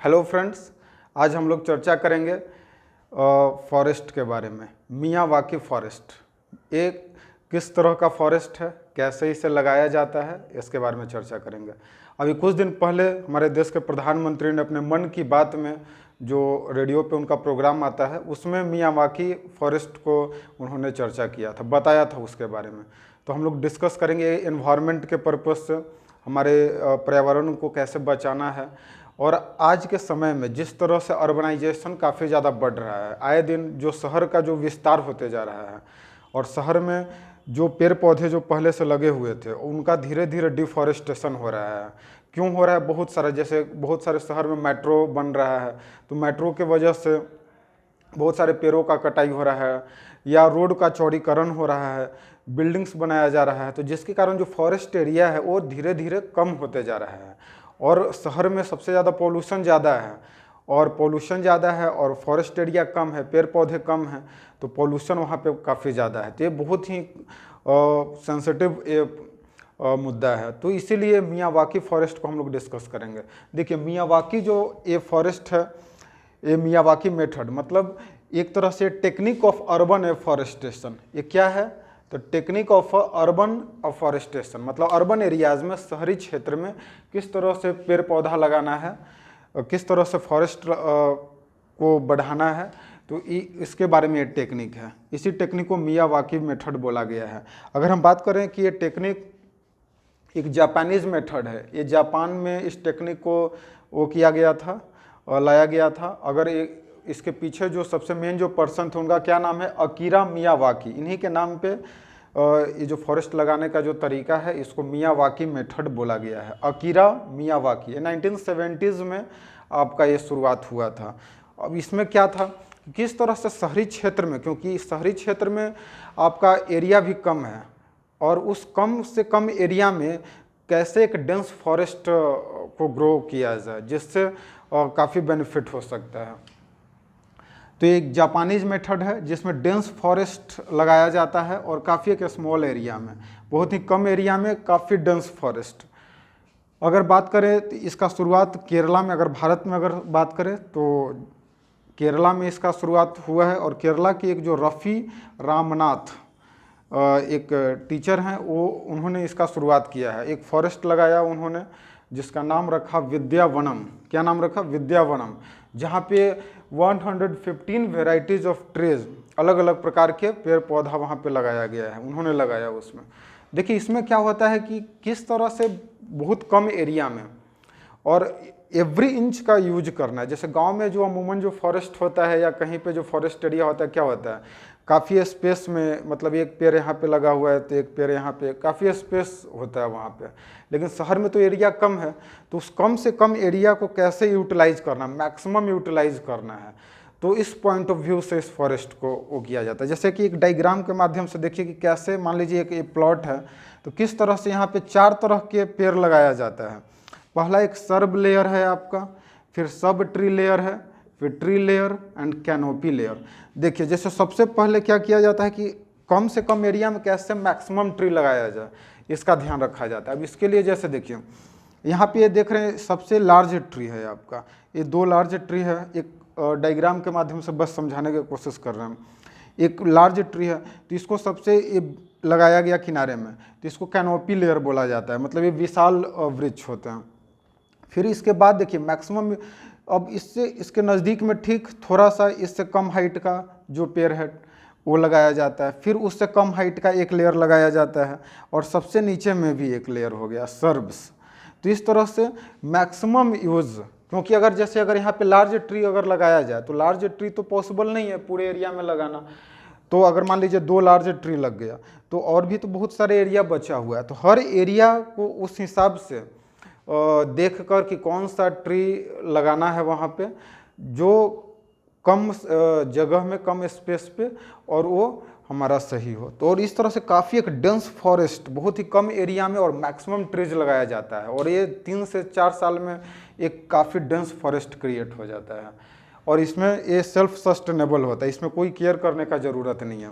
Hello friends, आज हम लोग चर्चा करेंगे फॉरेस्ट के बारे में। मियावाकी फॉरेस्ट एक किस तरह का फॉरेस्ट है, कैसे इसे लगाया जाता है, इसके बारे में चर्चा करेंगे। अभी कुछ दिन पहले हमारे देश के प्रधानमंत्री ने अपने मन की बात में, जो रेडियो पे उनका प्रोग्राम आता है, उसमें मियावाकी फॉरेस्ट को उन्होंने चर्चा किया था, बताया था उसके बारे में। तो हम लोग डिस्कस करेंगे एनवायरनमेंट के पर्पज़ से हमारे पर्यावरण को कैसे बचाना है। और आज के समय में जिस तरह से अर्बनाइजेशन काफ़ी ज़्यादा बढ़ रहा है, आए दिन जो शहर का जो विस्तार होते जा रहा है, और शहर में जो पेड़ पौधे जो पहले से लगे हुए थे उनका धीरे धीरे डिफॉरेस्टेशन हो रहा है। क्यों हो रहा है? बहुत सारा, जैसे बहुत सारे शहर में मेट्रो बन रहा है, तो मेट्रो के वजह से बहुत सारे पेड़ों का कटाई हो रहा है, या रोड का चौड़ीकरण हो रहा है, बिल्डिंग्स बनाया जा रहा है, तो जिसके कारण जो फॉरेस्ट एरिया है वो धीरे धीरे कम होते जा रहा है। और शहर में सबसे ज़्यादा पोल्यूशन ज़्यादा है, और पोल्यूशन ज़्यादा है और फॉरेस्ट एरिया कम है, पेड़ पौधे कम हैं, तो पोल्यूशन वहाँ पे काफ़ी ज़्यादा है। तो ये बहुत ही सेंसिटिव मुद्दा है। तो इसीलिए मियावाकी फॉरेस्ट को हम लोग डिस्कस करेंगे। देखिए, मियावाकी जो ये फॉरेस्ट है, ये मियावाकी मेथड मतलब एक तरह से टेक्निक ऑफ अर्बन एफॉरेस्टेशन। ये क्या है? तो टेक्निक ऑफ अर्बन अफॉरेस्टेशन मतलब अर्बन एरियाज में, शहरी क्षेत्र में किस तरह से पेड़ पौधा लगाना है, किस तरह से फॉरेस्ट को बढ़ाना है, तो इसके बारे में ये टेक्निक है। इसी टेक्निक को मियावाकी मेथड बोला गया है। अगर हम बात करें कि ये टेक्निक एक जापानीज मेथड है, ये जापान में इस टेक्निक को वो किया गया था और लाया गया था। अगर इसके पीछे जो सबसे मेन जो पर्सन थे उनका क्या नाम है? Akira Miyawaki. इन्हीं के नाम पे ये जो फॉरेस्ट लगाने का जो तरीका है, इसको मियावाकी मेथड बोला गया है। अकीरा मियावाकी, 1970s में आपका ये शुरुआत हुआ था। अब इसमें क्या था, किस तरह से शहरी क्षेत्र में, क्योंकि शहरी क्षेत्र में आपका एरिया भी कम है, और उस कम से कम एरिया में कैसे एक डेंस फॉरेस्ट को ग्रो किया जाए जिससे काफ़ी बेनिफिट हो सकता है। तो एक जापानीज मेथड है जिसमें डेंस फॉरेस्ट लगाया जाता है, और काफ़ी एक स्मॉल एरिया में, बहुत ही कम एरिया में काफ़ी डेंस फॉरेस्ट। अगर बात करें तो इसका शुरुआत केरला में, अगर भारत में अगर बात करें तो केरला में इसका शुरुआत हुआ है। और केरला की एक जो रफ़ी रामनाथ एक टीचर हैं, वो उन्होंने इसका शुरुआत किया है। एक फॉरेस्ट लगाया उन्होंने जिसका नाम रखा विद्यावनम। क्या नाम रखा? विद्यावनम, जहाँ पे 115 वेराइटीज़ ऑफ ट्रीज, अलग अलग प्रकार के पेड़ पौधा वहाँ पे लगाया गया है, उन्होंने लगाया उसमें। देखिए, इसमें क्या होता है कि किस तरह से बहुत कम एरिया में और एवरी इंच का यूज करना है। जैसे गांव में जो अमूमन जो फॉरेस्ट होता है या कहीं पे जो फॉरेस्ट एरिया होता है, क्या होता है, काफ़ी स्पेस में, मतलब एक पेड़ यहाँ पे लगा हुआ है तो एक पेड़ यहाँ पे, काफ़ी स्पेस होता है वहाँ पे। लेकिन शहर में तो एरिया कम है, तो उस कम से कम एरिया को कैसे यूटिलाइज करना, मैक्सिमम यूटिलाइज करना है, तो इस पॉइंट ऑफ व्यू से इस फॉरेस्ट को वो किया जाता है। जैसे कि एक डायग्राम के माध्यम से देखिए कि कैसे, मान लीजिए एक प्लॉट है, तो किस तरह से यहाँ पे 4 तरह के पेड़ लगाया जाता है। पहला एक सर्ब लेयर है आपका, फिर सब ट्री लेयर है, फिर tree layer and canopy layer. देखिए, जैसे सबसे पहले क्या किया जाता है कि कम से कम एरिया में कैसे मैक्सिमम ट्री लगाया जाए, इसका ध्यान रखा जाता है। अब इसके लिए जैसे देखिए, यहाँ पे ये देख रहे हैं सबसे लार्ज ट्री है आपका, ये 2 लार्ज ट्री है। एक डायग्राम के माध्यम से बस समझाने की कोशिश कर रहे हैं। एक लार्ज ट्री है तो इसको सबसे ये लगाया गया किनारे में, तो इसको कैनोपी लेयर बोला जाता है, मतलब ये विशाल वृक्ष होते हैं। फिर इसके बाद देखिए मैक्सिमम, अब इससे इसके नज़दीक में ठीक थोड़ा सा इससे कम हाइट का जो पेड़ है वो लगाया जाता है। फिर उससे कम हाइट का एक लेयर लगाया जाता है, और सबसे नीचे में भी एक लेयर हो गया सर्ब्स। तो इस तरह से मैक्सिमम यूज़, क्योंकि अगर जैसे अगर यहाँ पे लार्ज ट्री अगर लगाया जाए तो लार्ज ट्री तो पॉसिबल नहीं है पूरे एरिया में लगाना। तो अगर मान लीजिए 2 लार्ज ट्री लग गया तो और भी तो बहुत सारे एरिया बचा हुआ है, तो हर एरिया को उस हिसाब से देख कर कि कौन सा ट्री लगाना है वहाँ पे, जो कम जगह में, कम स्पेस पे, और वो हमारा सही हो। तो और इस तरह से काफ़ी एक डेंस फॉरेस्ट, बहुत ही कम एरिया में और मैक्सिमम ट्रीज लगाया जाता है, और ये 3 से 4 साल में एक काफ़ी डेंस फॉरेस्ट क्रिएट हो जाता है। और इसमें ये सेल्फ सस्टेनेबल होता है, इसमें कोई केयर करने का ज़रूरत नहीं है।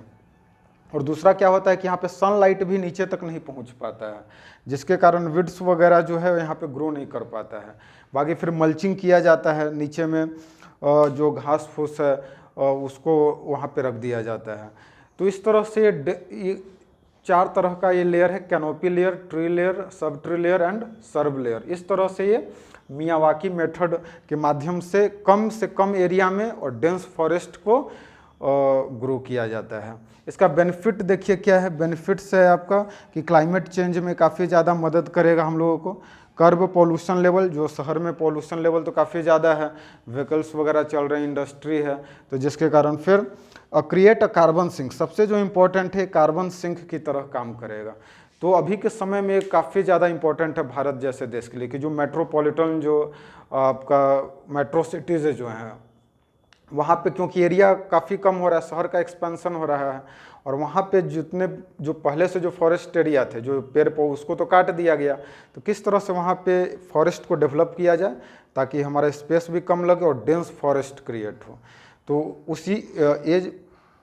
और दूसरा क्या होता है कि यहाँ पे सनलाइट भी नीचे तक नहीं पहुँच पाता है, जिसके कारण वीड्स वगैरह जो है यहाँ पे ग्रो नहीं कर पाता है। बाकी फिर मल्चिंग किया जाता है, नीचे में जो घास फूस है उसको वहाँ पे रख दिया जाता है। तो इस तरह से ये 4 तरह का ये लेयर है, canopy layer, tree layer, sub tree layer and serve layer. इस तरह से ये मियावाकी मेथड के माध्यम से कम एरिया में और डेंस फॉरेस्ट को ग्रो किया जाता है। इसका बेनिफिट देखिए क्या है, बेनिफिट्स है आपका कि क्लाइमेट चेंज में काफ़ी ज़्यादा मदद करेगा हम लोगों को। कर्ब पॉल्यूशन लेवल, जो शहर में पॉल्यूशन लेवल तो काफ़ी ज़्यादा है, व्हीकल्स वगैरह चल रहे हैं, इंडस्ट्री है, तो जिसके कारण फिर क्रिएट अ कार्बन सिंक, सबसे जो इम्पोर्टेंट है कार्बन सिंक की तरह काम करेगा। तो अभी के समय में काफ़ी ज़्यादा इम्पोर्टेंट है भारत जैसे देश के लिए कि जो मेट्रोपॉलिटन जो आपका मेट्रो सिटीज़ जो हैं वहाँ पे, क्योंकि एरिया काफ़ी कम हो रहा है, शहर का एक्सपेंशन हो रहा है, और वहाँ पे जितने जो पहले से जो फॉरेस्ट एरिया थे, जो पेड़ पौधे, उसको तो काट दिया गया। तो किस तरह से वहाँ पे फॉरेस्ट को डेवलप किया जाए ताकि हमारा स्पेस भी कम लगे और डेंस फॉरेस्ट क्रिएट हो। तो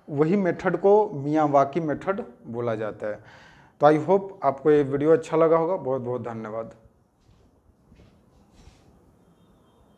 वही मेथड को मियावाकी मेथड बोला जाता है। तो आई होप आपको ये वीडियो अच्छा लगा होगा। बहुत बहुत धन्यवाद।